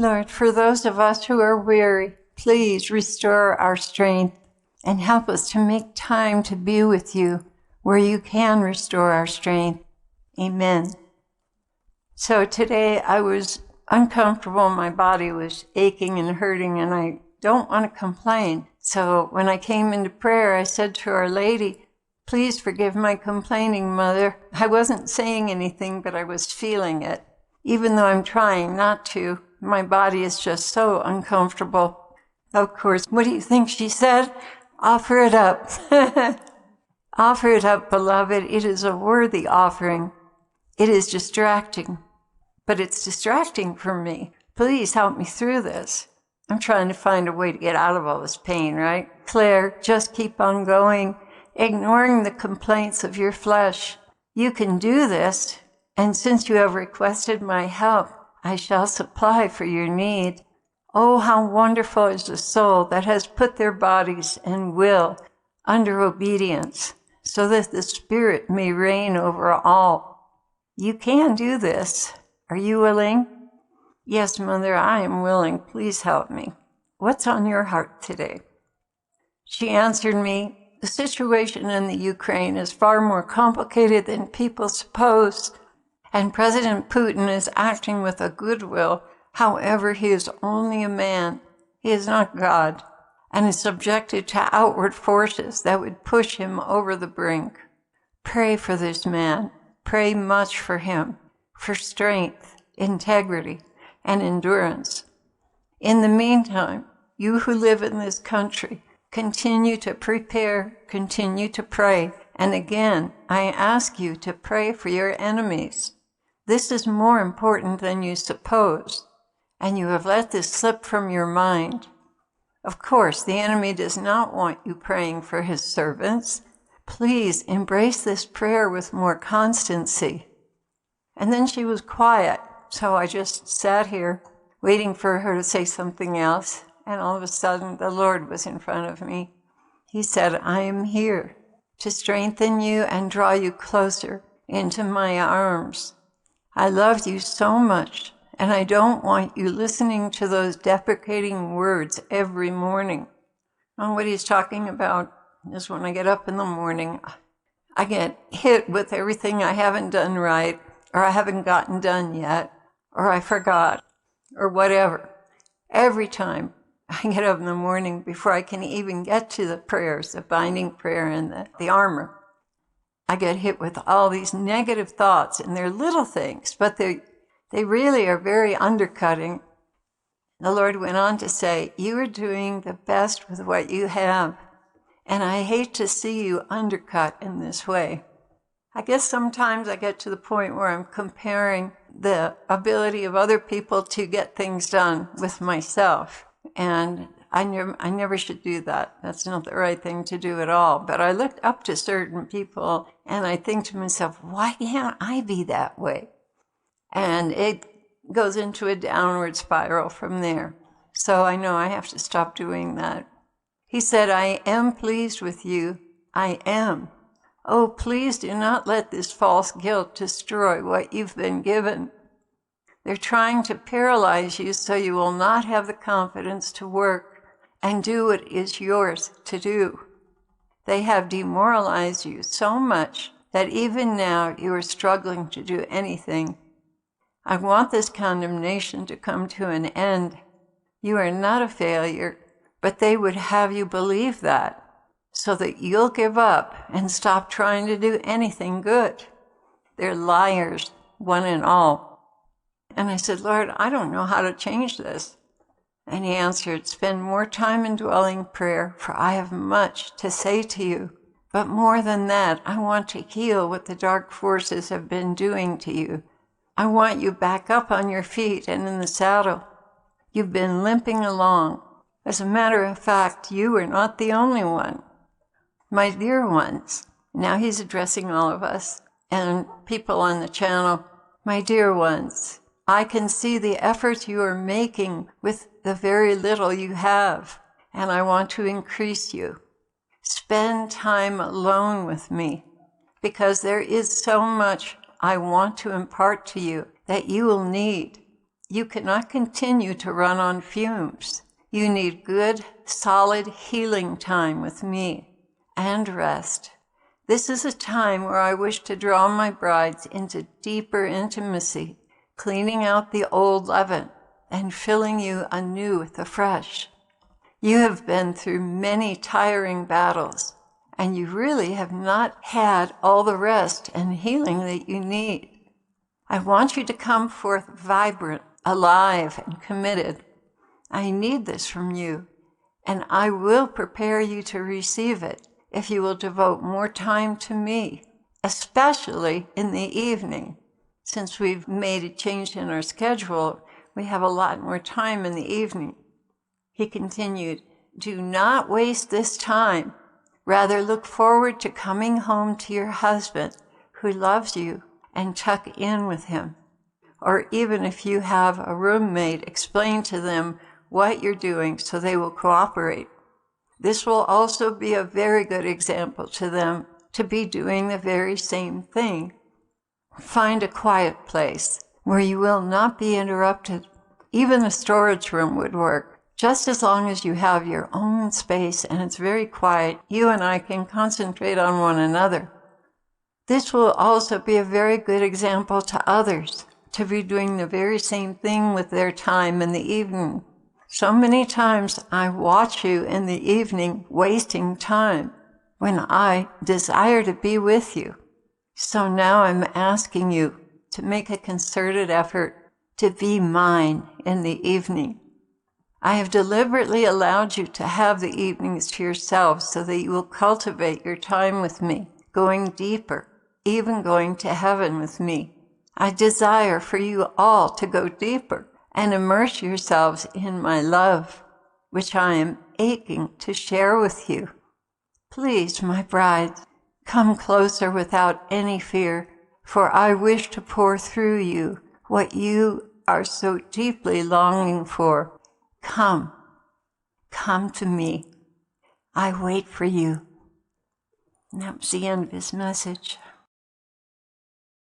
Lord, for those of us who are weary, please restore our strength and help us to make time to be with you where you can restore our strength. Amen. So today I was uncomfortable. My body was aching and hurting, and I don't want to complain. So when I came into prayer, I said to Our Lady, please forgive my complaining, Mother. I wasn't saying anything, but I was feeling it. Even though I'm trying not to, my body is just so uncomfortable. Of course, what do you think she said? Offer it up. Offer it up, beloved. It is a worthy offering. It is distracting, but it's distracting for me. Please help me through this. I'm trying to find a way to get out of all this pain, right? Claire, just keep on going, ignoring the complaints of your flesh. You can do this, and since you have requested my help, I shall supply for your need. Oh, how wonderful is the soul that has put their bodies and will under obedience, so that the Spirit may reign over all. You can do this. Are you willing? Yes, Mother, I am willing. Please help me. What's on your heart today? She answered me, the situation in the Ukraine is far more complicated than people suppose, and President Putin is acting with a goodwill. However, he is only a man. He is not God, and is subjected to outward forces that would push him over the brink. Pray for this man. Pray much for him, for strength, integrity, and endurance. In the meantime, you who live in this country, continue to prepare, continue to pray, and again, I ask you to pray for your enemies. This is more important than you suppose, and you have let this slip from your mind. Of course, the enemy does not want you praying for his servants. Please embrace this prayer with more constancy. And then she was quiet, so I just sat here waiting for her to say something else, and all of a sudden the Lord was in front of me. He said, I am here to strengthen you and draw you closer into my arms. I love you so much, and I don't want you listening to those deprecating words every morning. And what he's talking about is when I get up in the morning, I get hit with everything I haven't done right, or I haven't gotten done yet, or I forgot, or whatever. Every time I get up in the morning, before I can even get to the prayers, the binding prayer and the armor, I get hit with all these negative thoughts, and they're little things, but they really are very undercutting. The Lord went on to say, you are doing the best with what you have, and I hate to see you undercut in this way. I guess sometimes I get to the point where I'm comparing the ability of other people to get things done with myself, and I never should do that. That's not the right thing to do at all. But I look up to certain people, and I think to myself, why can't I be that way? And it goes into a downward spiral from there. So I know I have to stop doing that. He said, I am pleased with you. I am. Oh, please do not let this false guilt destroy what you've been given. They're trying to paralyze you so you will not have the confidence to work and do what is yours to do. They have demoralized you so much that even now you are struggling to do anything. I want this condemnation to come to an end. You are not a failure, but they would have you believe that so that you'll give up and stop trying to do anything good. They're liars, one and all. And I said, Lord, I don't know how to change this. And he answered, spend more time in dwelling prayer, for I have much to say to you. But more than that, I want to heal what the dark forces have been doing to you. I want you back up on your feet and in the saddle. You've been limping along. As a matter of fact, you are not the only one. My dear ones, now he's addressing all of us and people on the channel. My dear ones, I can see the effort you are making with the very little you have, and I want to increase you. Spend time alone with me, because there is so much I want to impart to you that you will need. You cannot continue to run on fumes. You need good, solid healing time with me and rest. This is a time where I wish to draw my brides into deeper intimacy, cleaning out the old leaven and filling you anew with the fresh. You have been through many tiring battles, and you really have not had all the rest and healing that you need. I want you to come forth vibrant, alive, and committed. I need this from you, and I will prepare you to receive it if you will devote more time to me, especially in the evening. Since we've made a change in our schedule, we have a lot more time in the evening. He continued, do not waste this time. Rather, look forward to coming home to your husband who loves you and tuck in with him. Or even if you have a roommate, explain to them what you're doing so they will cooperate. This will also be a very good example to them to be doing the very same thing. Find a quiet place where you will not be interrupted. Even a storage room would work. Just as long as you have your own space and it's very quiet, you and I can concentrate on one another. This will also be a very good example to others to be doing the very same thing with their time in the evening. So many times I watch you in the evening wasting time when I desire to be with you. So now I'm asking you to make a concerted effort to be mine in the evening. I have deliberately allowed you to have the evenings to yourselves so that you will cultivate your time with me, going deeper, even going to heaven with me. I desire for you all to go deeper and immerse yourselves in my love, which I am aching to share with you. Please, my brides, come closer without any fear, for I wish to pour through you what you are so deeply longing for. Come to me. I wait for you. And that was the end of his message.